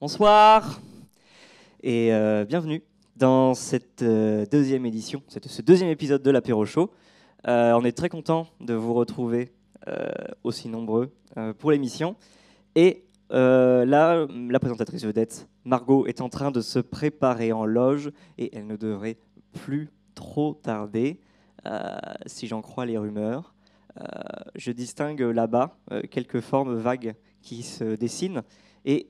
Bonsoir et bienvenue dans cette deuxième édition, ce deuxième épisode de l'Apéro Show. On est très content de vous retrouver aussi nombreux pour l'émission. Et là, la présentatrice vedette, Margot, est en train de se préparer en loge et elle ne devrait plus trop tarder, si j'en crois les rumeurs. Je distingue là-bas quelques formes vagues qui se dessinent. Et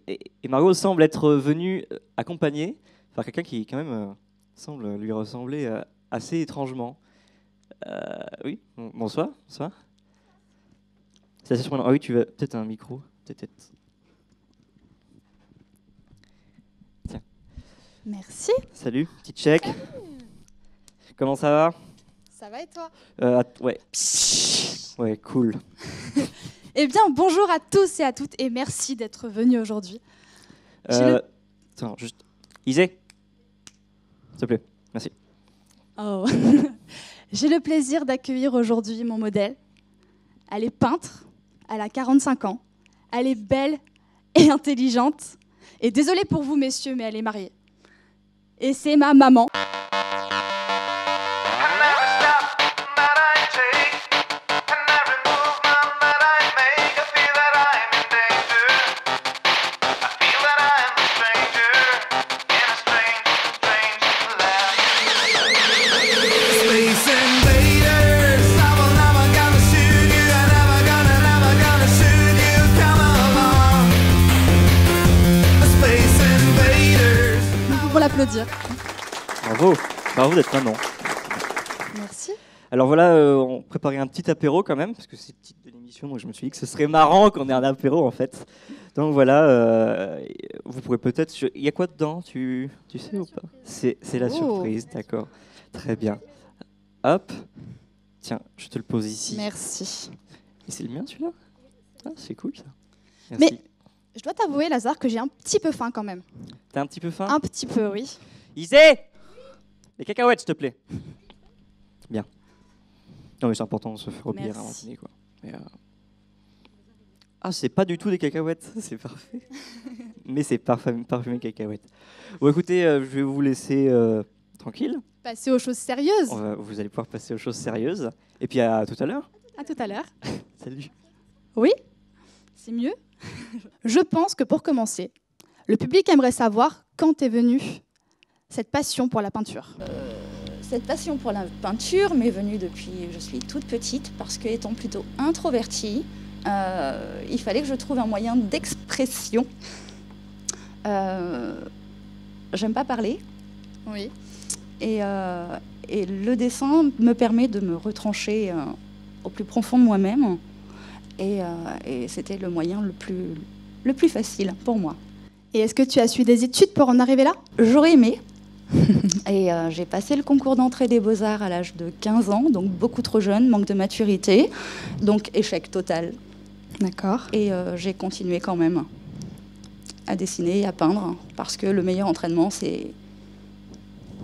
Margot semble être venue accompagnée par quelqu'un qui, quand même, semble lui ressembler assez étrangement. Oui, bonsoir. Bonsoir. C'est assez surprenant. Ah oui, tu veux peut-être un micro, peut-être. Tiens. Merci. Salut, petit check. Salut. Comment ça va? Ça va et toi? Ouais. Ouais, cool. Eh bien, bonjour à tous et à toutes et merci d'être venus aujourd'hui. Attends, juste... Isée, s'il te plaît, merci. Oh. J'ai le plaisir d'accueillir aujourd'hui mon modèle. Elle est peintre, elle a 45 ans, elle est belle et intelligente. Et désolée pour vous, messieurs, mais elle est mariée. Et c'est ma maman. Pour l'applaudir. Bravo d'être maman. Merci. Alors voilà, on préparait un petit apéro quand même, parce que c'est le titre de l'émission, donc je me suis dit que ce serait marrant qu'on ait un apéro en fait. Donc voilà, vous pourrez peut-être... Il y a quoi dedans, tu sais ou pas? C'est la surprise, d'accord. Très bien. Hop, tiens, je te le pose ici. Merci. Et c'est le mien celui-là? Ah, c'est cool ça. Merci. Mais je dois t'avouer, Lazare, que j'ai un petit peu faim quand même. T'as un petit peu faim? Un petit peu, oui. Isée! Les cacahuètes, s'il te plaît. Bien. Non, mais c'est important de se faire oublier à un moment donné, quoi. Mais, ah, c'est pas du tout des cacahuètes, c'est parfait. Mais c'est parfumé cacahuètes. Bon, écoutez, je vais vous laisser tranquille. Passer aux choses sérieuses. Vous allez pouvoir passer aux choses sérieuses. Et puis à tout à l'heure. À tout à l'heure. Salut. Oui, c'est mieux. Je pense que pour commencer, le public aimerait savoir quand est venue cette passion pour la peinture. Cette passion pour la peinture m'est venue depuis que je suis toute petite parce qu'étant plutôt introvertie, il fallait que je trouve un moyen d'expression. J'aime pas parler. Oui. Et le dessin me permet de me retrancher au plus profond de moi-même. Et c'était le moyen le plus facile pour moi. Et est-ce que tu as suivi des études pour en arriver là? J'aurais aimé. Et j'ai passé le concours d'entrée des Beaux-Arts à l'âge de 15 ans, donc beaucoup trop jeune, manque de maturité, donc échec total. D'accord. Et j'ai continué quand même à dessiner et à peindre, parce que le meilleur entraînement, c'est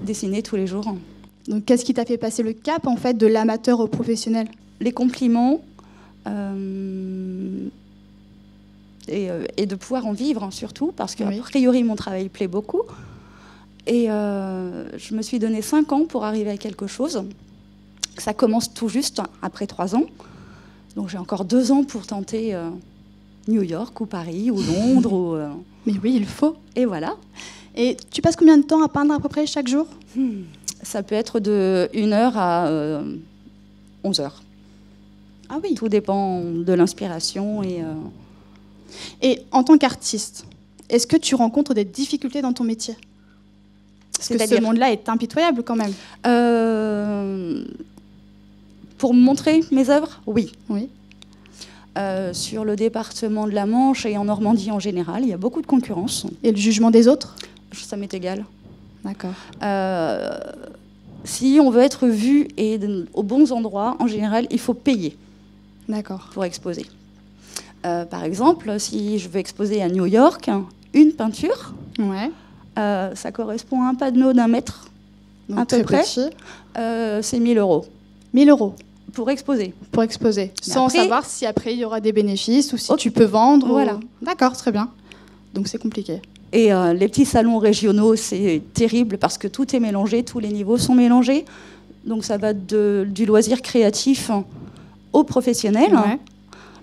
dessiner tous les jours. Donc qu'est-ce qui t'a fait passer le cap en fait de l'amateur au professionnel? Les compliments et de pouvoir en vivre surtout, parce qu'a priori mon travail plaît beaucoup. Et je me suis donné 5 ans pour arriver à quelque chose. Ça commence tout juste après 3 ans. Donc j'ai encore 2 ans pour tenter New York ou Paris ou Londres. Mais oui, il faut. Et voilà. Et tu passes combien de temps à peindre à peu près chaque jour? Ça peut être de 1 heure à 11 heures. Ah oui. Tout dépend de l'inspiration. Et en tant qu'artiste, est-ce que tu rencontres des difficultés dans ton métier? Parce que ce monde-là est impitoyable quand même. Pour montrer mes œuvres, oui. Oui. Sur le département de la Manche et en Normandie en général, il y a beaucoup de concurrence. Et le jugement des autres? Ça m'est égal. D'accord. Si on veut être vu et aux bons endroits, en général, il faut payer. D'accord. Pour exposer. Par exemple, si je veux exposer à New York, une peinture, ouais. Ça correspond à un panneau d'1 mètre, donc à peu près. C'est 1 000 €. 1 000 € pour exposer. Pour exposer, mais sans après, savoir si après il y aura des bénéfices ou si tu peux vendre. Voilà. D'accord, très bien. Donc c'est compliqué. Et les petits salons régionaux, c'est terrible parce que tout est mélangé, tous les niveaux sont mélangés. Donc ça va du loisir créatif au professionnel. Ouais.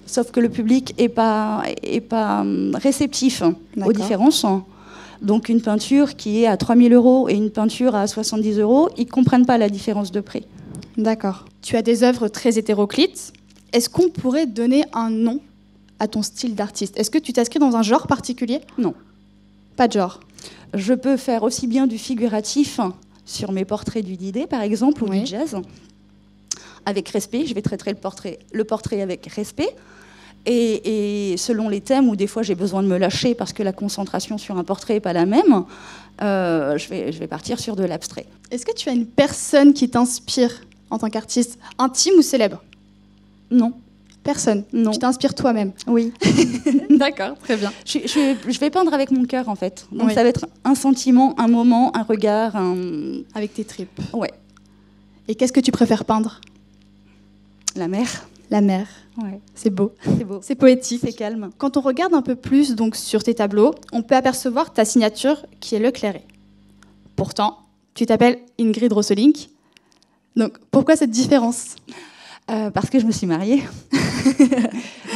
Sauf que le public n'est pas réceptif aux différences. Donc une peinture qui est à 3 000 € et une peinture à 70 €, ils ne comprennent pas la différence de prix. D'accord. Tu as des œuvres très hétéroclites. Est-ce qu'on pourrait donner un nom à ton style d'artiste? Est-ce que tu t'inscris dans un genre particulier? Non. Pas de genre. Je peux faire aussi bien du figuratif sur mes portraits du Didet, par exemple, ou du jazz, avec respect. Je vais traiter le portrait avec respect. Et selon les thèmes, où des fois j'ai besoin de me lâcher parce que la concentration sur un portrait n'est pas la même, je vais partir sur de l'abstrait. Est-ce que tu as une personne qui t'inspire en tant qu'artiste, intime ou célèbre? Non. Personne? Non. Tu t'inspires toi-même? Oui. D'accord, très bien. Je vais peindre avec mon cœur, en fait. Donc ça va être un sentiment, un moment, un regard. Avec tes tripes. Ouais. Et qu'est-ce que tu préfères peindre? La mer. La mer. Ouais. C'est beau. C'est beau. C'est poétique. C'est calme. Quand on regarde un peu plus donc, sur tes tableaux, on peut apercevoir ta signature qui est Le Clairet. Pourtant, tu t'appelles Ingrid Rosselink. Donc, pourquoi cette différence? Parce que je me suis mariée.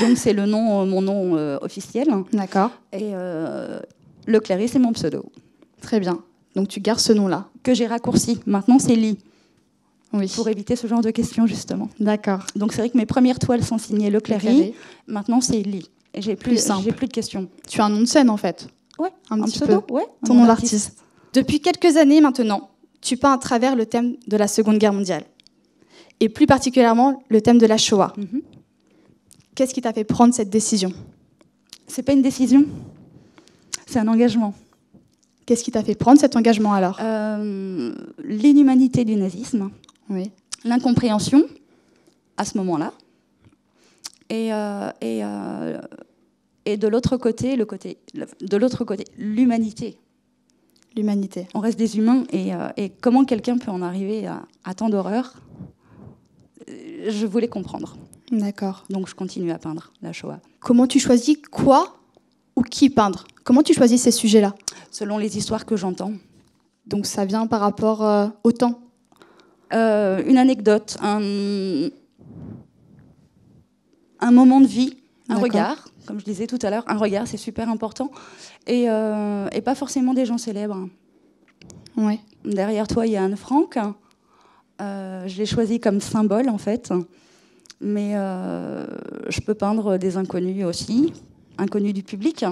Donc, c'est mon nom officiel. D'accord. Et Le Clairet, c'est mon pseudo. Très bien. Donc, tu gardes ce nom-là. Que j'ai raccourci. Maintenant, c'est Lee. Oui. Pour éviter ce genre de questions, justement. D'accord. Donc, c'est vrai que mes premières toiles sont signées Le Clairet. Maintenant, c'est Lee. Et j'ai plus de questions. Tu as un nom de scène, en fait. Ouais. Un petit pseudo, peu. Ouais. Ton nom d'artiste. Depuis quelques années maintenant, tu peins à travers le thème de la Seconde Guerre mondiale. Et plus particulièrement, le thème de la Shoah. Mm-hmm. Qu'est-ce qui t'a fait prendre cette décision? C'est pas une décision. C'est un engagement. Qu'est-ce qui t'a fait prendre cet engagement, alors? L'inhumanité du nazisme. Oui. L'incompréhension, à ce moment-là. Et de l'autre côté, l'humanité. L'humanité. On reste des humains, et comment quelqu'un peut en arriver à tant d'horreur? Je voulais comprendre. D'accord. Donc je continue à peindre la Shoah. Comment tu choisis quoi ou qui peindre? Comment tu choisis ces sujets-là? Selon les histoires que j'entends. Donc ça vient par rapport au temps? Une anecdote, un moment de vie, un regard, comme je disais tout à l'heure. Un regard, c'est super important. Et pas forcément des gens célèbres. Oui. Derrière toi, il y a Anne Frank. Je l'ai choisi comme symbole, en fait. Mais je peux peindre des inconnus aussi, inconnus du public.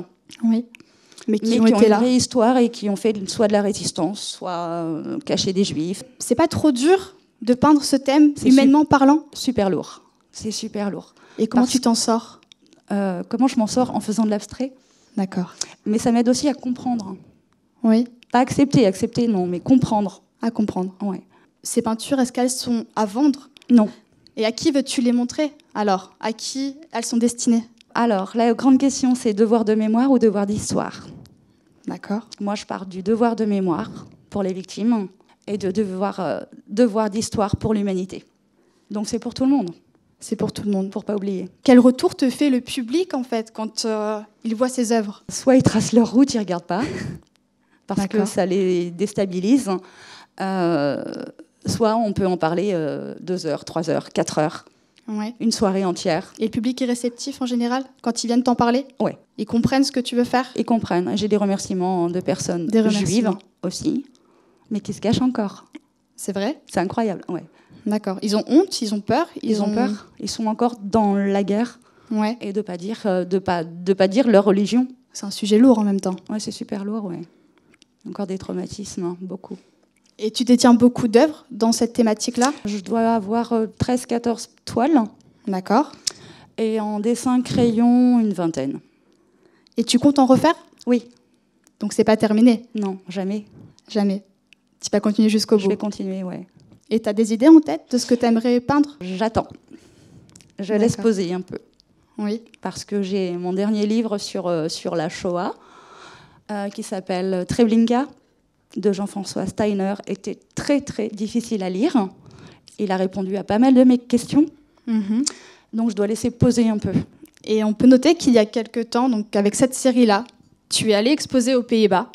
Oui. Mais qui ont été une là. vraie histoire et qui ont fait soit de la résistance, soit caché des juifs. C'est pas trop dur de peindre ce thème, humainement parlant? Super lourd. C'est super lourd. Et comment tu t'en sors? Comment je m'en sors? En faisant de l'abstrait. D'accord. Mais ça m'aide aussi à comprendre. Oui. Pas accepter non, mais comprendre. À comprendre. Ouais. Ces peintures, est-ce qu'elles sont à vendre? Non. Et à qui veux-tu les montrer alors? À qui elles sont destinées? Alors, la grande question, c'est devoir de mémoire ou devoir d'histoire? D'accord. Moi, je pars du devoir de mémoire pour les victimes et de devoir d'histoire pour l'humanité. Donc, c'est pour tout le monde. C'est pour tout le monde. Pour pas oublier. Quel retour te fait le public, en fait, quand il voit ces œuvres? Soit ils tracent leur route, ils ne regardent pas, parce que ça les déstabilise. Soit on peut en parler 2 heures, 3 heures, 4 heures. Ouais. Une soirée entière. Et le public est réceptif en général quand ils viennent t'en parler? Oui. Ils comprennent ce que tu veux faire? Ils comprennent. J'ai des remerciements de personnes juives aussi, mais qui se cachent encore. C'est vrai? C'est incroyable, ouais. D'accord. Ils ont honte, ils ont peur? Ils ont peur. Ils sont encore dans la guerre. Ouais. Et de pas dire leur religion. C'est un sujet lourd en même temps. Ouais, c'est super lourd, ouais. Encore des traumatismes, hein, beaucoup. Et tu détiens beaucoup d'œuvres dans cette thématique-là? Je dois avoir 13-14 toiles. D'accord. Et en dessin crayon, une 20aine. Et tu comptes en refaire? Oui. Donc c'est pas terminé? Non, jamais. Jamais. Tu vas continuer jusqu'au bout? Je vais continuer, ouais. Et tu as des idées en tête de ce que tu aimerais peindre? J'attends. Je laisse poser un peu. Oui. Parce que j'ai mon dernier livre sur la Shoah, qui s'appelle Treblinka, de Jean-François Steiner, était très, très difficile à lire. Il a répondu à pas mal de mes questions. Donc, je dois laisser poser un peu. Et on peut noter qu'il y a quelques temps, donc avec cette série-là, tu es allé exposer aux Pays-Bas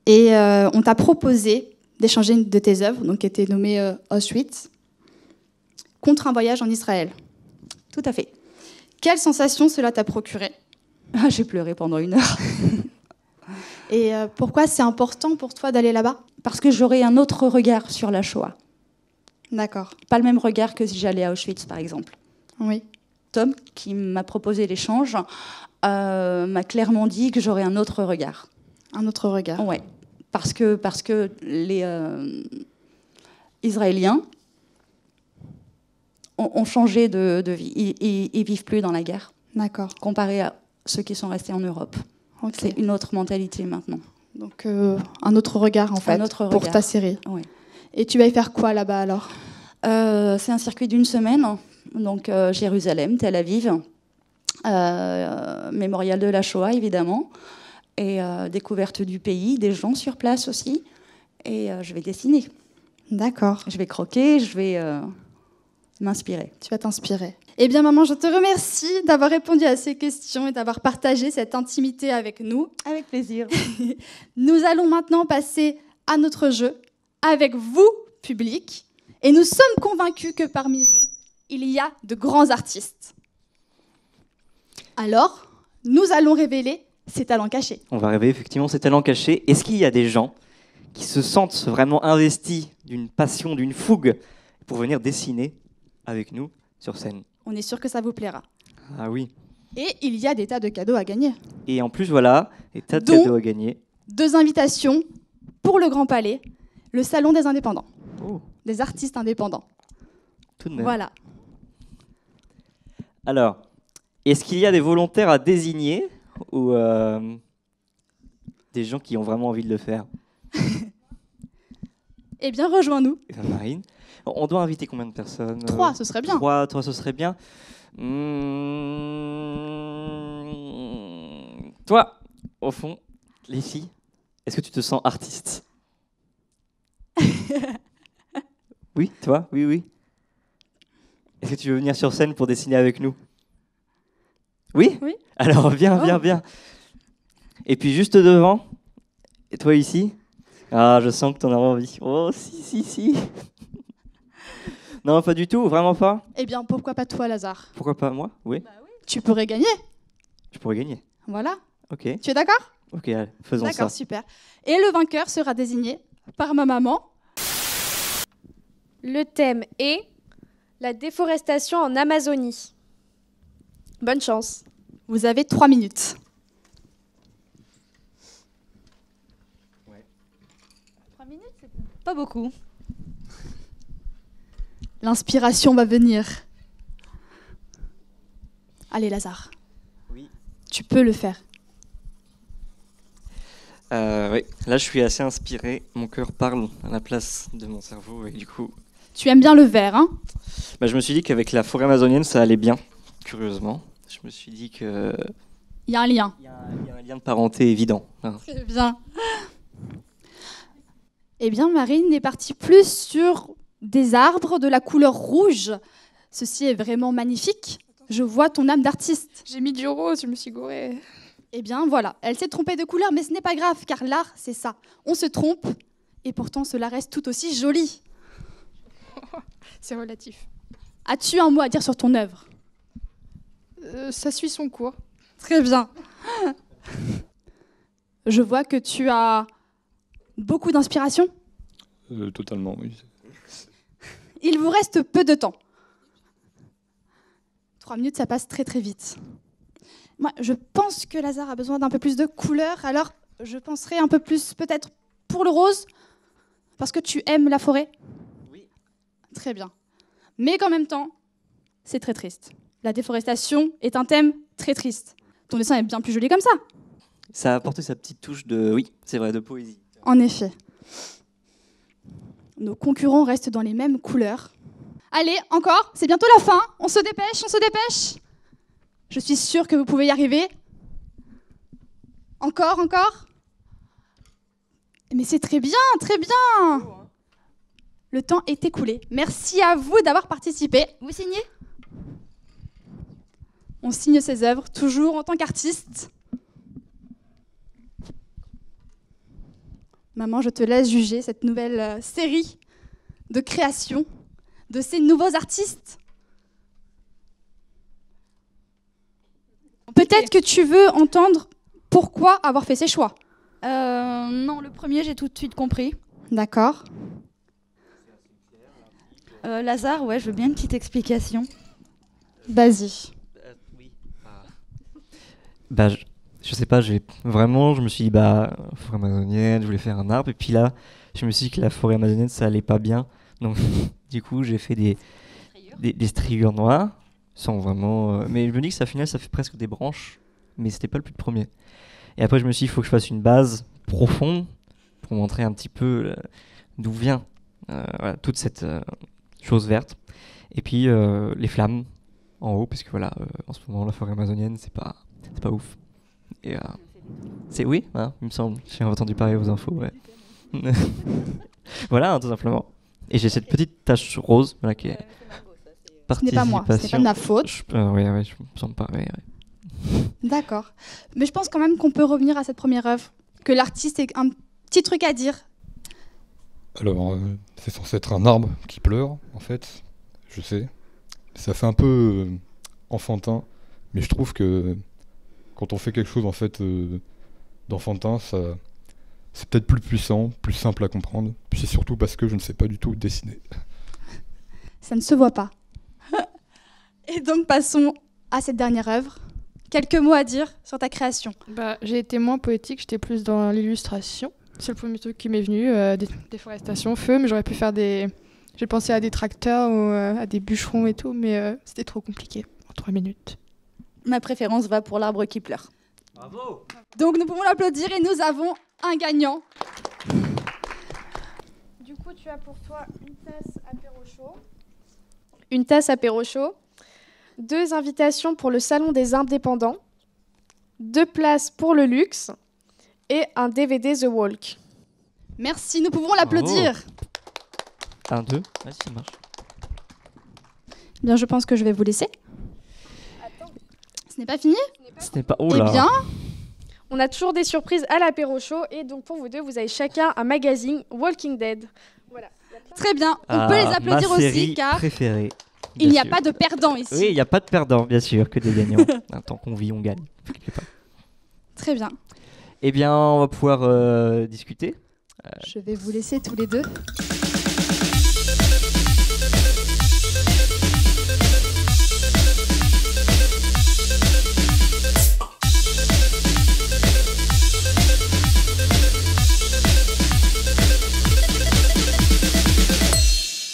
et on t'a proposé d'échanger une de tes œuvres, donc qui était nommée Auschwitz, contre un voyage en Israël. Tout à fait. Quelle sensation cela t'a procuré? Ah, j'ai pleuré pendant 1 heure. Et pourquoi c'est important pour toi d'aller là-bas? Parce que j'aurais un autre regard sur la Shoah. D'accord. Pas le même regard que si j'allais à Auschwitz, par exemple. Oui. Tom, qui m'a proposé l'échange, m'a clairement dit que j'aurais un autre regard. Un autre regard. Ouais. Parce que les Israéliens ont changé de vie. Ils vivent plus dans la guerre. D'accord. Comparé à ceux qui sont restés en Europe. Ok. C'est une autre mentalité maintenant. Donc un autre regard en fait pour ta série. Ouais. Et tu vas y faire quoi là-bas alors? C'est un circuit d'1 semaine. Donc Jérusalem, Tel Aviv, mémorial de la Shoah évidemment, et découverte du pays, des gens sur place aussi. Et je vais dessiner. D'accord. Je vais croquer, je vais m'inspirer. Tu vas t'inspirer. Eh bien, maman, je te remercie d'avoir répondu à ces questions et d'avoir partagé cette intimité avec nous. Avec plaisir. Nous allons maintenant passer à notre jeu avec vous, public. Et nous sommes convaincus que parmi vous, il y a de grands artistes. Alors, nous allons révéler ses talents cachés. On va révéler effectivement ses talents cachés. Est-ce qu'il y a des gens qui se sentent vraiment investis d'une passion, d'une fougue pour venir dessiner avec nous sur scène? On est sûr que ça vous plaira. Ah oui. Et il y a des tas de cadeaux à gagner. Et en plus, voilà, des tas de Donc, cadeaux à gagner. 2 invitations pour le Grand Palais, le Salon des Indépendants, Oh, des artistes indépendants. tout de même. Voilà. Alors, est-ce qu'il y a des volontaires à désigner ou des gens qui ont vraiment envie de le faire? Eh bien, rejoins-nous. Eh ben, Marine, on doit inviter combien de personnes? 3, ce serait bien. 3, ce serait bien. Toi, au fond, les filles, est-ce que tu te sens artiste? Oui, toi? Oui, oui. Est-ce que tu veux venir sur scène pour dessiner avec nous? Oui? Oui. Alors, viens, Oh. viens. Et puis juste devant, et toi ici? Ah, je sens que tu en as envie. Oh, si. Non, pas du tout, vraiment pas. Eh bien, pourquoi pas toi, Lazare? Pourquoi pas moi? Oui, Tu pourrais gagner. je pourrais gagner. Voilà. Ok, Tu es d'accord? allez, faisons ça. D'accord, super. Et le vainqueur sera désigné par ma maman. Le thème est la déforestation en Amazonie. Bonne chance. Vous avez 3 minutes. Pas beaucoup. L'inspiration va venir. Allez, Lazare. Oui. Tu peux le faire. Oui, là je suis assez inspiré. Mon cœur parle à la place de mon cerveau et du coup, Tu aimes bien le vert, hein? je me suis dit qu'avec la forêt amazonienne ça allait bien. Curieusement, je me suis dit que Il y a un lien. il y a un lien de parenté évident. Hein. Très bien. Eh bien, Marine est partie plus sur des arbres de la couleur rouge. Ceci est vraiment magnifique. Je vois ton âme d'artiste. J'ai mis du rose, je me suis gourée. Eh bien, voilà. Elle s'est trompée de couleur, mais ce n'est pas grave, car l'art, c'est ça. On se trompe, et pourtant, cela reste tout aussi joli. C'est relatif. As-tu un mot à dire sur ton œuvre? Ça suit son cours. Très bien. Je vois que tu as beaucoup d'inspiration. Totalement, oui. Il vous reste peu de temps. 3 minutes, ça passe très très vite. Moi, je pense que Lazare a besoin d'un peu plus de couleur, alors je penserai un peu plus peut-être pour le rose, parce que tu aimes la forêt. Oui. Très bien. Mais qu'en même temps, c'est très triste. La déforestation est un thème très triste. Ton dessin est bien plus joli comme ça. Ça a apporté sa petite touche de, oui, c'est vrai, de poésie. En effet. Nos concurrents restent dans les mêmes couleurs. Allez, encore, c'est bientôt la fin. On se dépêche, on se dépêche. Je suis sûre que vous pouvez y arriver. Encore, encore. Mais c'est très bien, très bien. Le temps est écoulé. Merci à vous d'avoir participé. Vous signez? On signe ses œuvres, toujours en tant qu'artiste. Maman, je te laisse juger cette nouvelle série de création de ces nouveaux artistes. Peut-être que tu veux entendre pourquoi avoir fait ces choix. Non, le premier, j'ai tout de suite compris. D'accord. Lazare, ouais, je veux bien une petite explication. Vas-y. Oui. Je sais pas, je me suis dit, forêt amazonienne, je voulais faire un arbre, et puis là, je me suis dit que la forêt amazonienne, ça allait pas bien. Donc, du coup, j'ai fait des striures noires, sans vraiment... mais je me dis que ça, au final, ça fait presque des branches, mais c'était pas le but premier. Et après, je me suis dit, il faut que je fasse une base profonde pour montrer un petit peu d'où vient voilà, toute cette chose verte. Et puis, les flammes en haut, parce que voilà, en ce moment, la forêt amazonienne, c'est pas ouf. Et c'est oui, hein, il me semble. J'ai entendu parler aux infos, ouais. Voilà, hein, tout simplement. Et j'ai cette petite tache rose, voilà, qui est Ce n'est pas moi, ce n'est pas de ma faute. Oui, je me sens pareil. Ouais. D'accord. Mais je pense quand même qu'on peut revenir à cette première œuvre, que l'artiste ait un petit truc à dire. Alors, c'est censé être un arbre qui pleure, en fait, je sais. Ça fait un peu enfantin, mais je trouve que quand on fait quelque chose en fait d'enfantin, c'est peut-être plus puissant, plus simple à comprendre. Puis c'est surtout parce que je ne sais pas du tout dessiner. Ça ne se voit pas. Et donc passons à cette dernière œuvre. Quelques mots à dire sur ta création. J'ai été moins poétique, j'étais plus dans l'illustration. C'est le premier truc qui m'est venu, déforestation, feu, mais j'aurais pu faire J'ai pensé à des tracteurs ou à des bûcherons et tout, mais c'était trop compliqué en 3 minutes. Ma préférence va pour l'arbre qui pleure. Bravo! Donc nous pouvons l'applaudir et nous avons un gagnant. Du coup, tu as pour toi une tasse apéro chaud. Une tasse apéro chaud. 2 invitations pour le Salon des Indépendants. 2 places pour le luxe. Et un DVD The Walk. Merci, nous pouvons l'applaudir. 1, 2, vas-y, ça marche. Bien, je pense que je vais vous laisser. Attends. Ce n'est pas fini? Ce n'est pas... Oh là. Eh bien, On a toujours des surprises à l'apéro chaud. Et donc, pour vous deux, vous avez chacun un magazine Walking Dead. Voilà. très bien. On peut les applaudir ma aussi série car préférée. il n'y a sûr. pas de perdant ici. Oui, il n'y a pas de perdant, bien sûr, que des gagnants. Tant qu'on vit, on gagne. Très bien. Eh bien, on va pouvoir discuter. Je vais vous laisser tous les deux.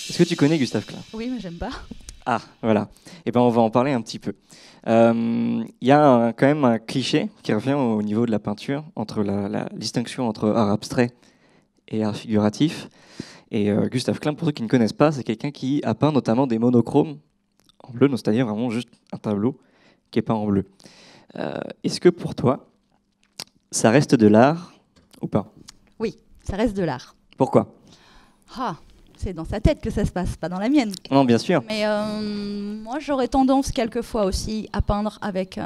Est-ce que tu connais Gustave Klein ? Oui, mais j'aime pas. Ah, voilà. Eh ben, on va en parler un petit peu. Il y a quand même un cliché qui revient au niveau de la peinture, entre la distinction entre art abstrait et art figuratif. Et Gustave Klein, pour ceux qui ne connaissent pas, c'est quelqu'un qui a peint notamment des monochromes en bleu, donc c'est-à-dire vraiment juste un tableau qui est peint en bleu. Est-ce que pour toi, ça reste de l'art ou pas ? Oui, ça reste de l'art. Pourquoi ? Ah, c'est dans sa tête que ça se passe, pas dans la mienne. Non, bien sûr. Mais moi, j'aurais tendance quelquefois aussi à peindre avec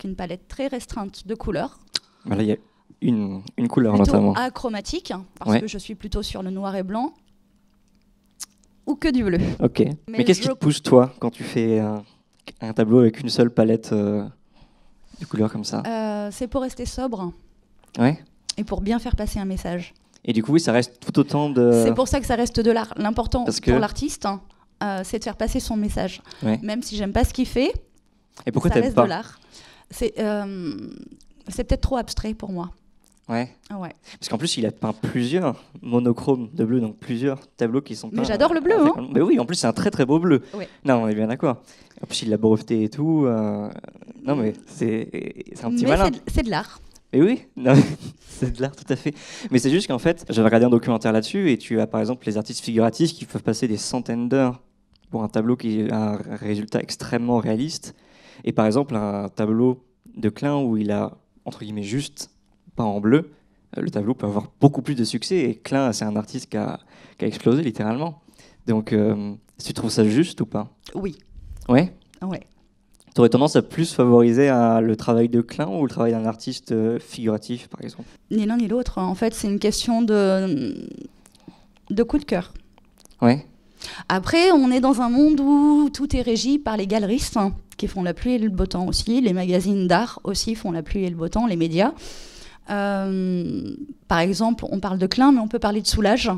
une palette très restreinte de couleurs. Là, il y a une couleur Plutôt notamment. achromatique, parce Ouais. que je suis plutôt sur le noir et blanc, ou que du bleu. Ok. Mais qu'est-ce qui te pousse, toi, quand tu fais un tableau avec une seule palette de couleurs comme ça ? C'est pour rester sobre Ouais. et pour bien faire passer un message. Et du coup, oui, ça reste tout autant de... C'est pour ça que ça reste de l'art. L'important Parce que- pour l'artiste, c'est de faire passer son message. Ouais. Même si j'aime pas ce qu'il fait, Et pourquoi ça t'aimes reste pas ? de l'art. C'est peut-être trop abstrait pour moi. Ouais. Ouais. Parce qu'en plus, il a peint plusieurs monochromes de bleu, donc plusieurs tableaux qui sont peints. Mais j'adore le bleu, avec- hein. Mais oui, en plus, c'est un très très beau bleu. Ouais. Non, on est bien d'accord. En plus, il l'a breveté et tout. Non, mais c'est un petit Mais malin. c'est de l'art. Mais oui, non, mais c'est de l'art tout à fait. Mais c'est juste qu'en fait, j'avais regardé un documentaire là-dessus et tu as par exemple les artistes figuratifs qui peuvent passer des centaines d'heures pour un tableau qui a un résultat extrêmement réaliste. Et par exemple, un tableau de Klein où il a, entre guillemets, juste peint en bleu, le tableau peut avoir beaucoup plus de succès. Et Klein, c'est un artiste qui a explosé littéralement. Donc, tu trouves ça juste ou pas ? Oui. Ouais. Ouais. Tu aurais tendance à plus favoriser le travail de Klein ou le travail d'un artiste figuratif, par exemple? Ni l'un ni l'autre. En fait, c'est une question de coup de cœur. Ouais. Après, on est dans un monde où tout est régi par les galeristes, qui font la pluie et le beau temps aussi. Les magazines d'art aussi font la pluie et le beau temps, les médias. Par exemple, on parle de Klein, mais on peut parler de Soulage,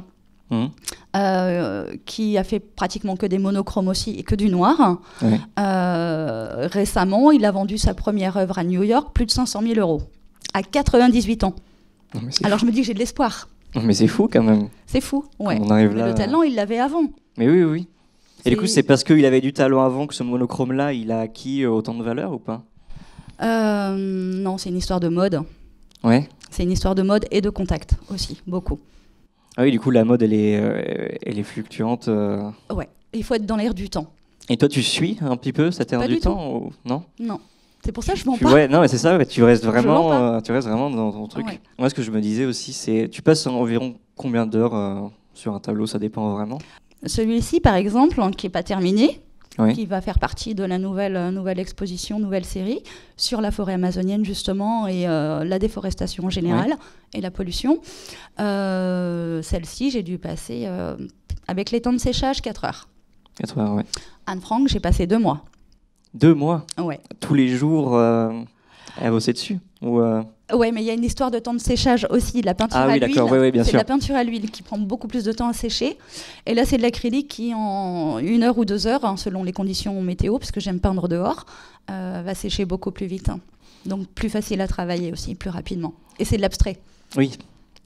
qui a fait pratiquement que des monochromes aussi et que du noir. Ouais. Récemment, il a vendu sa première œuvre à New York, plus de 500 000 €, à 98 ans. Non, Alors je me dis que j'ai de l'espoir. Mais c'est fou quand même. C'est fou, ouais. On arrive Mais là. le talent, il l'avait avant. Mais oui, oui. Et du coup, C'est- c'est parce qu'il avait du talent avant que ce monochrome-là, il a acquis autant de valeur ou pas? Non, c'est une histoire de mode. Ouais. C'est une histoire de mode et de contact aussi, beaucoup. Ah oui, du coup, la mode, elle est fluctuante. Ouais, il faut être dans l'air du temps. Et toi, tu suis un petit peu cette ère Pas du du temps ou... Non? Non, c'est pour ça que je m'en parle. Ouais, non, mais c'est ça, ouais, tu restes vends vraiment dans ton truc. Ouais. Moi, ce que je me disais aussi, c'est, tu passes environ combien d'heures sur un tableau? Ça dépend vraiment. Celui-ci, par exemple, qui n'est pas terminé, Oui. qui va faire partie de la nouvelle exposition, nouvelle série, sur la forêt amazonienne, justement, et la déforestation en général, et la pollution. Celle-ci, j'ai dû passer, avec les temps de séchage, 4 heures. 4 heures, ouais. Anne Frank, j'ai passé 2 mois. 2 mois? Ouais. Tous les jours, elle bossait dessus ou, Ouais, mais il y a une histoire de temps de séchage aussi. La peinture Ah à oui, l'huile, d'accord, oui, bien c'est sûr. de la peinture à l'huile qui prend beaucoup plus de temps à sécher. Et là, c'est de l'acrylique qui, en 1 heure ou 2 heures, selon les conditions météo, parce que j'aime peindre dehors, va sécher beaucoup plus vite. Donc plus facile à travailler aussi, plus rapidement. Et c'est de l'abstrait. Oui.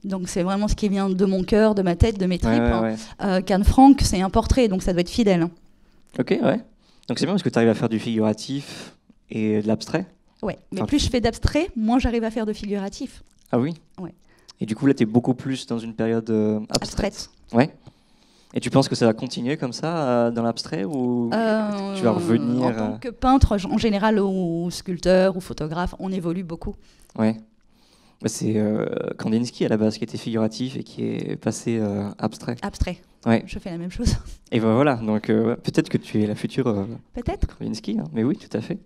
Donc c'est vraiment ce qui vient de mon cœur, de ma tête, de mes tripes. Ouais. Anne Frank, c'est un portrait, donc ça doit être fidèle. Ok, ouais. Donc c'est bien parce que tu arrives à faire du figuratif et de l'abstrait. Ouais. Mais Enfin, plus je fais d'abstrait, moins j'arrive à faire de figuratif. Ah oui? Ouais. Et du coup, là, tu es beaucoup plus dans une période abstraite. Abstraite. Ouais. Et tu penses que ça va continuer comme ça dans l'abstrait ou tu vas revenir En tant que peintre, en général, ou sculpteur ou photographe, on évolue beaucoup. Ouais. Bah, c'est Kandinsky à la base qui était figuratif et qui est passé abstrait. Abstrait. Ouais. Je fais la même chose. Et ben voilà, donc peut-être que tu es la future Peut-être. Kandinsky, hein. Mais oui, tout à fait.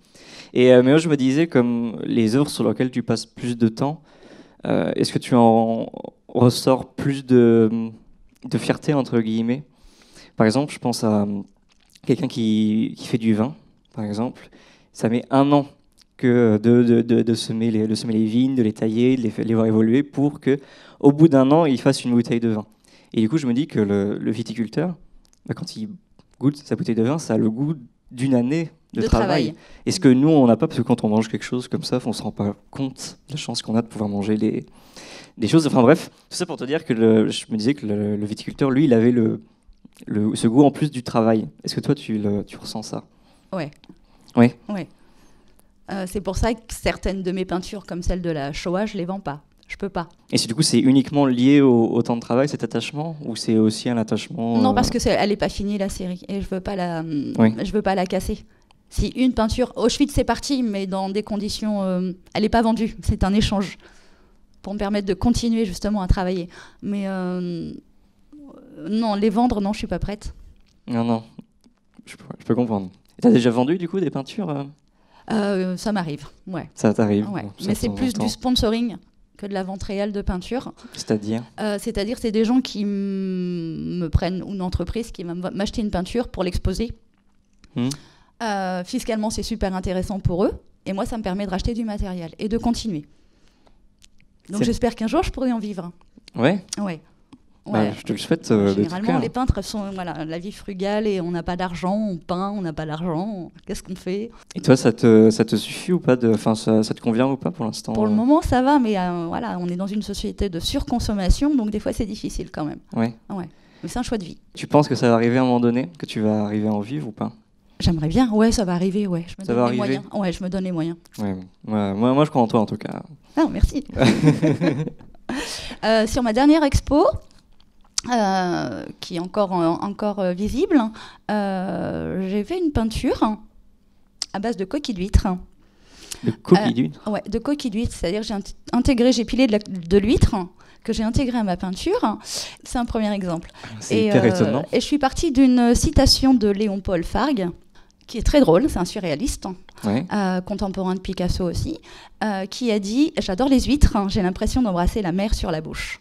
Et mais moi je me disais, comme les œuvres sur lesquelles tu passes plus de temps, est-ce que tu en ressors plus de fierté entre guillemets? Par exemple, je pense à quelqu'un qui fait du vin, par exemple. Ça met 1 an que de semer les vignes, de les tailler, de les voir évoluer pour que, au bout d'1 an, il fasse une bouteille de vin. Et du coup, je me dis que le viticulteur, bah, quand il goûte sa bouteille de vin, ça a le goût d'1 année de travail. Et ce que nous, on n'a pas, parce que quand on mange quelque chose comme ça, on ne se rend pas compte de la chance qu'on a de pouvoir manger des choses. Enfin bref, tout ça pour te dire que je me disais que le viticulteur, lui, il avait ce goût en plus du travail. Est-ce que toi, tu ressens ça? Ouais. Oui. Ouais. C'est pour ça que certaines de mes peintures, comme celle de la Shoah, je les vends pas. Je peux pas. Et du coup, c'est uniquement lié au temps de travail, cet attachement, ou c'est aussi un attachement Non, parce que elle est pas finie la série et je veux pas je veux pas la casser. Si une peinture Auschwitz c'est parti, mais dans des conditions, elle est pas vendue. C'est un échange pour me permettre de continuer justement à travailler. Mais non, les vendre, non, je suis pas prête. Non, je peux comprendre. Tu as déjà vendu du coup des peintures Ça m'arrive, ouais. Ça t'arrive. Ouais. Bon, ça, Mais c'est de temps en plus temps. du sponsoring que de la vente réelle de peinture. C'est-à-dire C'est-à-dire, c'est des gens qui me prennent, ou une entreprise qui va m'acheter une peinture pour l'exposer. Fiscalement, c'est super intéressant pour eux. Et moi, ça me permet de racheter du matériel et de continuer. Donc j'espère qu'un jour, je pourrai en vivre. Ouais. Ouais. Bah, je te le souhaite. De tout Généralement, cœur. les peintres sont la vie frugale et on n'a pas d'argent, on peint, on n'a pas d'argent. Qu'est-ce qu'on fait? Et toi, ça te suffit ou pas ça te convient ou pas pour l'instant? Pour le moment, ça va, mais on est dans une société de surconsommation, donc des fois, c'est difficile quand même. Ouais. Mais c'est un choix de vie. Tu penses que ça va arriver à un moment donné, que tu vas arriver à en vivre ou pas? J'aimerais bien. Ouais, ça va arriver. Ouais, je me Ça donne va les arriver. moyens. Ouais, je me donne les moyens. Ouais. Moi, je crois en toi en tout cas. Ah, merci. Sur ma dernière expo, qui est encore visible, j'ai fait une peinture à base de coquilles d'huîtres. De coquilles d'huîtres. Ouais, de coquilles d'huîtres, c'est-à-dire j'ai pilé de l'huître que j'ai intégré à ma peinture. C'est un premier exemple. C'est hyper étonnant. Et je suis partie d'une citation de Léon-Paul Fargue qui est très drôle, c'est un surréaliste, Ouais. contemporain de Picasso aussi, qui a dit « J'adore les huîtres, j'ai l'impression d'embrasser la mer sur la bouche ».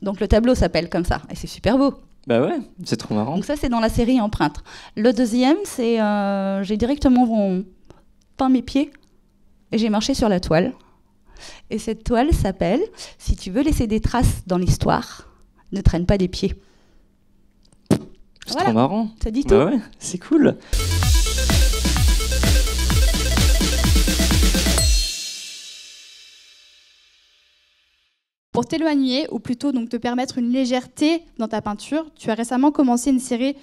Donc le tableau s'appelle comme ça, et c'est super beau. Bah ouais, c'est trop marrant. Donc ça, c'est dans la série Empreinte. Le deuxième, c'est j'ai directement peint mes pieds et j'ai marché sur la toile. Et cette toile s'appelle « Si tu veux laisser des traces dans l'histoire, ne traîne pas des pieds C'est voilà. trop marrant. ». Ça dit tout. Bah ouais, c'est cool. Pour t'éloigner, ou plutôt donc te permettre une légèreté dans ta peinture, tu as récemment commencé une série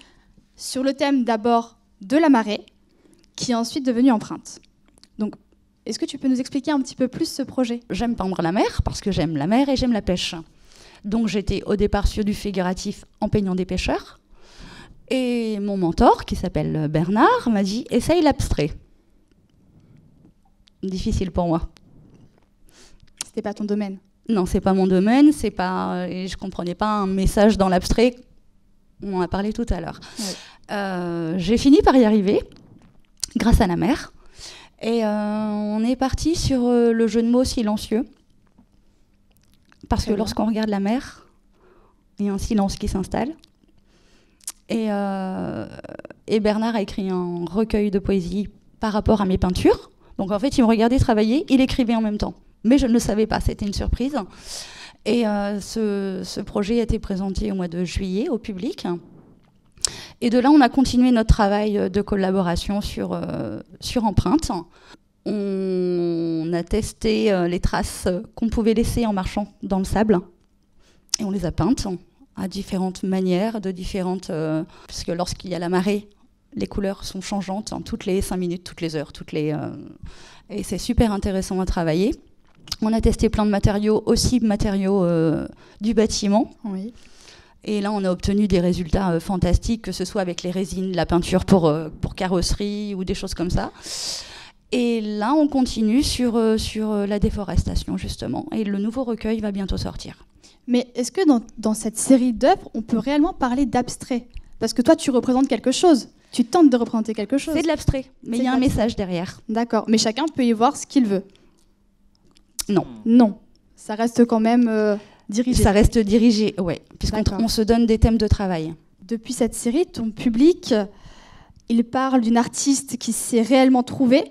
sur le thème d'abord de la marée, qui est ensuite devenue Empreinte. Donc, est-ce que tu peux nous expliquer un petit peu plus ce projet ? J'aime peindre la mer parce que j'aime la mer et j'aime la pêche. Donc j'étais au départ sur du figuratif en peignant des pêcheurs. Et mon mentor, qui s'appelle Bernard, m'a dit « Essaye l'abstrait ». Difficile pour moi. C'était pas ton domaine. Non, c'est pas mon domaine, c'est pas, et je comprenais pas un message dans l'abstrait. On en a parlé tout à l'heure. Ouais. J'ai fini par y arriver, grâce à la mer. Et on est parti sur le jeu de mots silencieux. Parce que Très bien. lorsqu'on regarde la mer, il y a un silence qui s'installe. Et Bernard a écrit un recueil de poésie par rapport à mes peintures. Donc en fait, il me regardait travailler, il écrivait en même temps. Mais je ne le savais pas, c'était une surprise. Et ce projet a été présenté au mois de juillet au public. Et de là, on a continué notre travail de collaboration sur Empreinte. On a testé les traces qu'on pouvait laisser en marchant dans le sable. Et on les a peintes à différentes manières, puisque lorsqu'il y a la marée, les couleurs sont changeantes toutes les 5 minutes, toutes les heures, et c'est super intéressant à travailler. On a testé plein de matériaux, aussi matériaux du bâtiment. Oui. Et là, on a obtenu des résultats fantastiques, que ce soit avec les résines, la peinture pour carrosserie ou des choses comme ça. Et là, on continue sur la déforestation, justement. Et le nouveau recueil va bientôt sortir. Mais est-ce que dans cette série d'œuvres, on peut réellement parler d'abstrait ? Parce que toi, tu représentes quelque chose. Tu tentes de représenter quelque chose. C'est de l'abstrait, mais il y a un message derrière. D'accord. Mais chacun peut y voir ce qu'il veut. Non. Non. Ça reste quand même dirigé. Ça reste dirigé, ouais. Puisqu'on D'accord. se donne des thèmes de travail. Depuis cette série, ton public, il parle d'une artiste qui s'est réellement trouvée,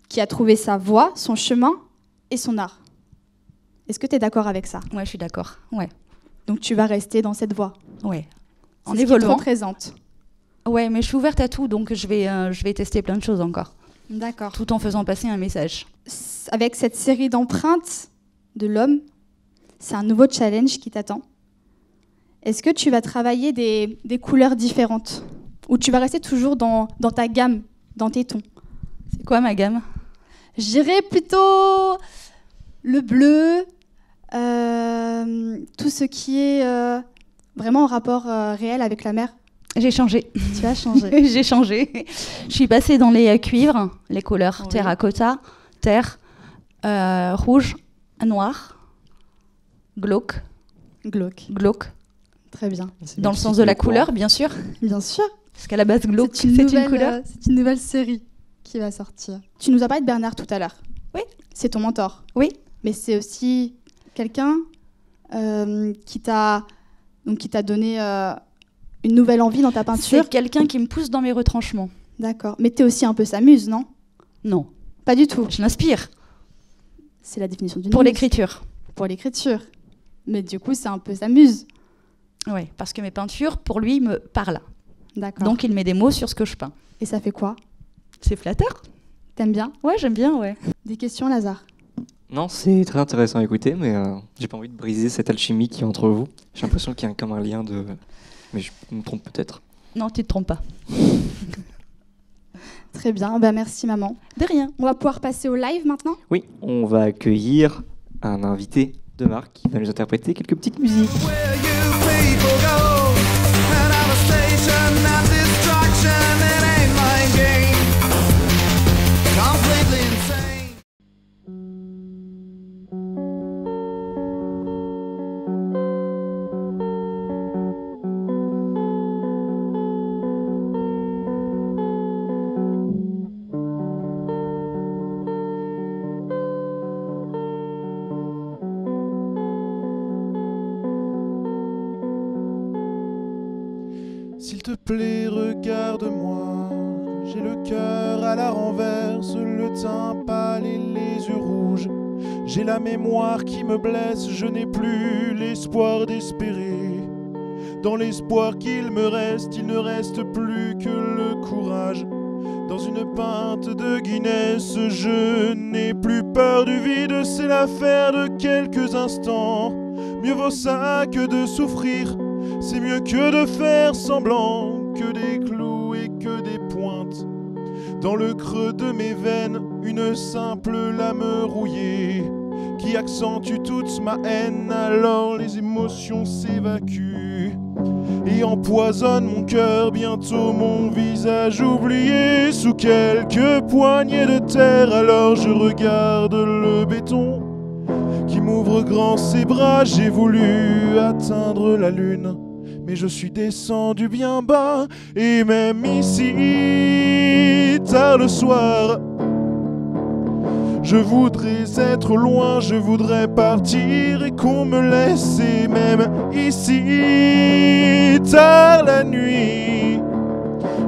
qui a trouvé sa voie, son chemin et son art. Est-ce que tu es d'accord avec ça ? Ouais, je suis d'accord. Ouais. Donc tu vas rester dans cette voie. Ouais. En C'est ce qui te évoluant. représente. Ouais, mais je suis ouverte à tout, donc je vais tester plein de choses encore. D'accord. Tout en faisant passer un message. Avec cette série d'empreintes de l'homme, c'est un nouveau challenge qui t'attend. Est-ce que tu vas travailler des couleurs différentes ? Ou tu vas rester toujours dans ta gamme, dans tes tons ? C'est quoi ma gamme ? Je dirais plutôt le bleu, tout ce qui est vraiment en rapport réel avec la mer. J'ai changé. Tu as changé. J'ai changé. Je suis passée dans les cuivres, les couleurs Oui. terracotta, terre, rouge, noir, glauque. Glauque. Très bien. Dans le sens de la couleur, bien sûr. Bien sûr. Parce qu'à la base, glauque, c'est une nouvelle, couleur. c'est une nouvelle série qui va sortir. Tu nous as parlé de Bernard tout à l'heure. Oui. C'est ton mentor. Oui. Mais c'est aussi quelqu'un qui t'a donné une nouvelle envie dans ta peinture. C'est quelqu'un qui me pousse dans mes retranchements. D'accord. Mais t'es aussi un peu sa muse, non ? Non. Pas du tout. Je l'inspire. C'est la définition d'une Pour muse. l'écriture. Pour l'écriture. Mais du coup, c'est un peu sa muse. Oui, parce que mes peintures, pour lui, me parlent. D'accord. Donc, il met des mots sur ce que je peins. Et ça fait quoi ? C'est flatteur. T'aimes bien ? Ouais, j'aime bien, ouais. Des questions, Lazare ? Non, c'est très intéressant à écouter, mais j'ai pas envie de briser cette alchimie qui est entre vous. J'ai l'impression qu'il y a comme un lien de... Mais je me trompe peut-être. Non, tu te trompes pas. Très bien. Ben, merci, maman. De rien. On va pouvoir passer au live maintenant ? Oui, on va accueillir un invité de marque qui va nous interpréter quelques petites musiques. Where you people go, another station, a distraction, it ain't my game. Completely insane. S'il te plaît, regarde-moi. J'ai le cœur à la renverse, le teint pâle et les yeux rouges. J'ai la mémoire qui me blesse, je n'ai plus l'espoir d'espérer. Dans l'espoir qu'il me reste, il ne reste plus que le courage. Dans une pinte de Guinness, je n'ai plus peur du vide, c'est l'affaire de quelques instants. Mieux vaut ça que de souffrir, c'est mieux que de faire semblant, que des clous et que des pointes. Dans le creux de mes veines, une simple lame rouillée qui accentue toute ma haine, alors les émotions s'évacuent et empoisonnent mon cœur, bientôt mon visage oublié sous quelques poignées de terre. Alors je regarde le béton qui m'ouvre grand ses bras, j'ai voulu atteindre la lune, mais je suis descendu bien bas, et même ici, tard le soir, je voudrais être loin, je voudrais partir et qu'on me laisse, et même ici, tard la nuit,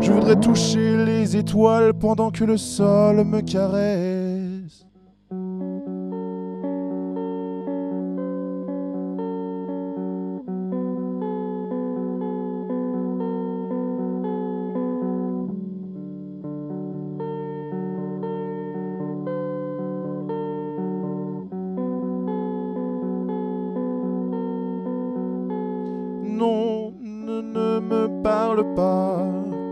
je voudrais toucher les étoiles pendant que le sol me caresse. Non, ne me parle pas.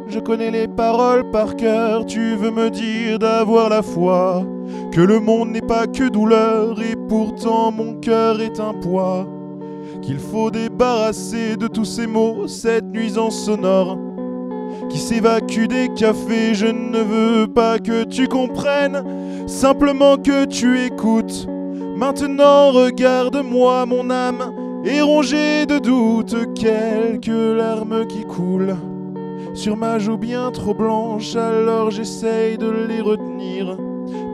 Je connais les paroles par cœur. Tu veux me dire d'avoir la foi, que le monde n'est pas que douleur, et pourtant mon cœur est un poids, qu'il faut débarrasser de tous ces mots, cette nuisance sonore qui s'évacue des cafés. Je ne veux pas que tu comprennes, simplement que tu écoutes. Maintenant regarde-moi, mon âme est rongée de doutes, quelques larmes qui coulent sur ma joue bien trop blanche, alors j'essaye de les retenir.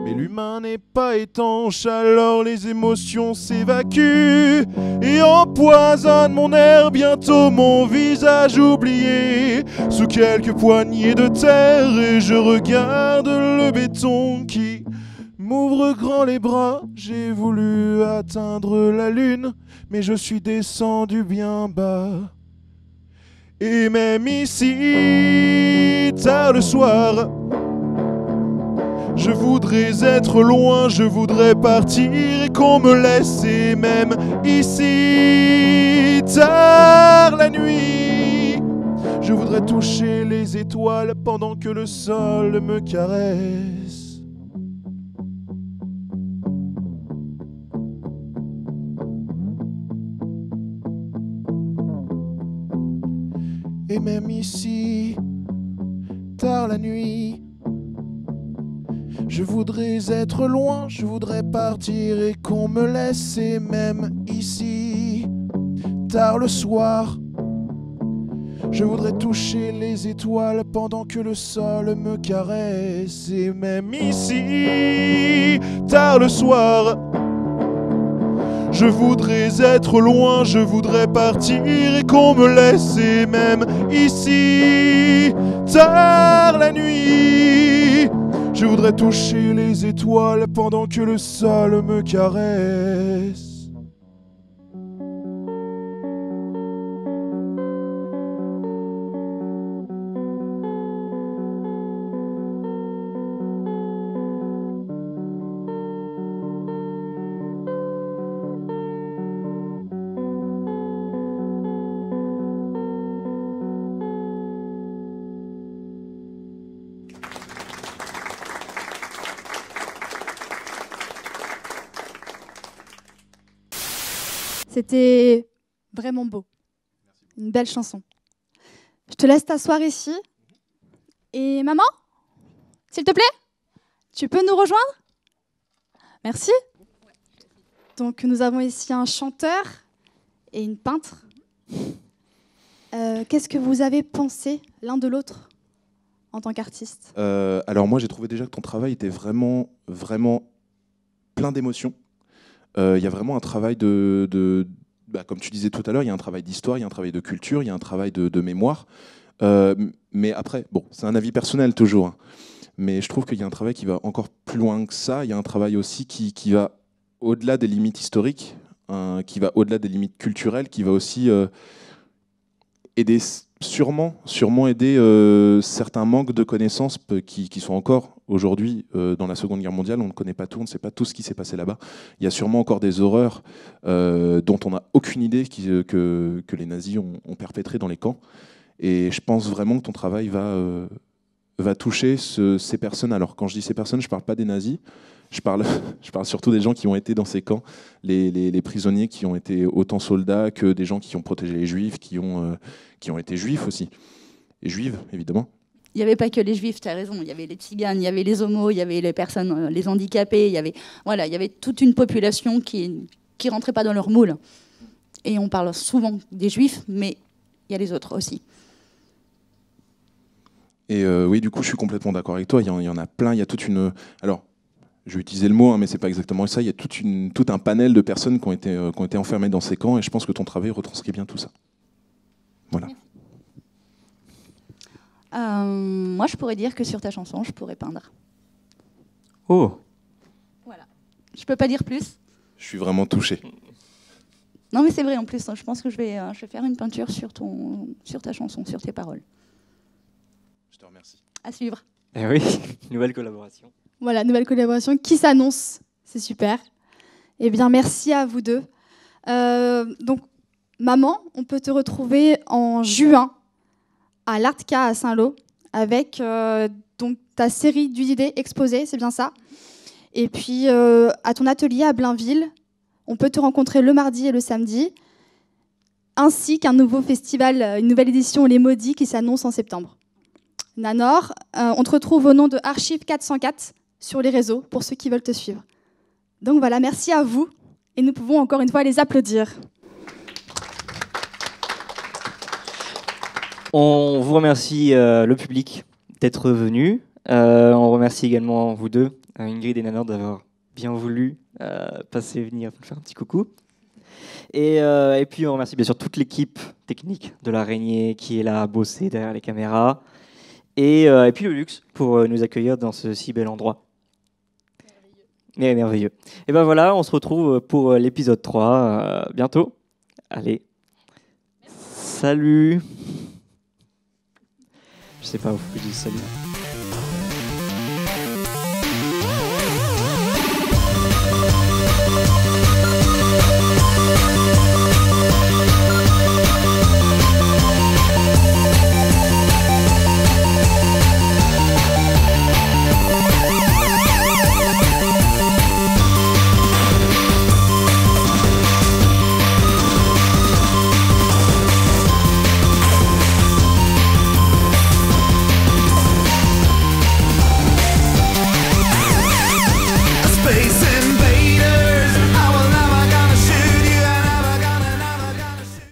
Mais l'humain n'est pas étanche, alors les émotions s'évacuent et empoisonnent mon air, bientôt mon visage oublié sous quelques poignées de terre. Et je regarde le béton qui m'ouvre grand les bras. J'ai voulu atteindre la lune, mais je suis descendu bien bas. Et même ici, tard le soir, je voudrais être loin, je voudrais partir et qu'on me laisse. Et même ici, tard la nuit, je voudrais toucher les étoiles pendant que le sol me caresse. Et même ici, tard la nuit, je voudrais être loin, je voudrais partir et qu'on me laisse. Et même ici, tard le soir, je voudrais toucher les étoiles pendant que le sol me caresse. Et même ici, tard le soir, je voudrais être loin, je voudrais partir et qu'on me laisse. Et même ici, tard la nuit, je voudrais toucher les étoiles pendant que le sol me caresse. C'était vraiment beau. Une belle chanson. Je te laisse t'asseoir ici. Et maman, s'il te plaît, tu peux nous rejoindre? Merci. Donc nous avons ici un chanteur et une peintre. Qu'est-ce que vous avez pensé l'un de l'autre en tant qu'artiste? Alors moi j'ai trouvé déjà que ton travail était vraiment plein d'émotions. Il y a vraiment un travail comme tu disais tout à l'heure, il y a un travail d'histoire, il y a un travail de culture, il y a un travail de mémoire. Mais après, bon, c'est un avis personnel toujours, hein. Mais je trouve qu'il y a un travail qui va encore plus loin que ça. Il y a un travail aussi qui va au-delà des limites historiques, hein, qui va au-delà des limites culturelles, qui va aussi aider, sûrement aider certains manques de connaissances qui sont encore aujourd'hui dans la Seconde Guerre mondiale. On ne connaît pas tout, on ne sait pas tout ce qui s'est passé là-bas. Il y a sûrement encore des horreurs dont on n'a aucune idée que les nazis ont perpétrées dans les camps. Et je pense vraiment que ton travail va toucher ces personnes. Alors quand je dis ces personnes, je ne parle pas des nazis, je parle surtout des gens qui ont été dans ces camps, les prisonniers qui ont été autant soldats que des gens qui ont protégé les juifs, qui ont été juifs aussi, et juives évidemment. Il n'y avait pas que les juifs, tu as raison, il y avait les tziganes, il y avait les homos, il y avait les personnes, les handicapés, il y avait toute une population qui rentrait pas dans leur moule. Et on parle souvent des juifs, mais il y a les autres aussi. Et oui, du coup, je suis complètement d'accord avec toi. Il y en a plein. Il y a toute une. Alors, je vais utiliser le mot, hein, mais c'est pas exactement ça. Il y a tout un panel de personnes qui ont été enfermées dans ces camps, et je pense que ton travail retranscrit bien tout ça. Voilà. Moi, je pourrais dire que sur ta chanson, je pourrais peindre. Oh. Voilà. Je peux pas dire plus. Je suis vraiment touché. Non, mais c'est vrai. En plus, je pense que je vais faire une peinture sur ta chanson, sur tes paroles. Je te remercie. À suivre. Eh oui, nouvelle collaboration. Voilà, nouvelle collaboration qui s'annonce. C'est super. Eh bien, merci à vous deux. Donc, maman, on peut te retrouver en juin à l'Artka à Saint-Lô avec donc ta série d'idées exposées, c'est bien ça. Et puis, à ton atelier à Blainville, on peut te rencontrer le mardi et le samedi, ainsi qu'un nouveau festival, une nouvelle édition Les Maudits qui s'annonce en septembre. Nanor, on te retrouve au nom de Archive 404 sur les réseaux pour ceux qui veulent te suivre. Donc voilà, merci à vous et nous pouvons encore une fois les applaudir. On vous remercie le public d'être venu. On remercie également vous deux, Ingrid et Nanor, d'avoir bien voulu venir faire un petit coucou. Et puis on remercie bien sûr toute l'équipe technique de l'Araignée qui est là à bosser derrière les caméras. Et puis le luxe pour nous accueillir dans ce si bel endroit. Merveilleux. Et ben voilà, on se retrouve pour l'épisode 3 bientôt. Allez. Salut. Je sais pas, il faut que je dise salut.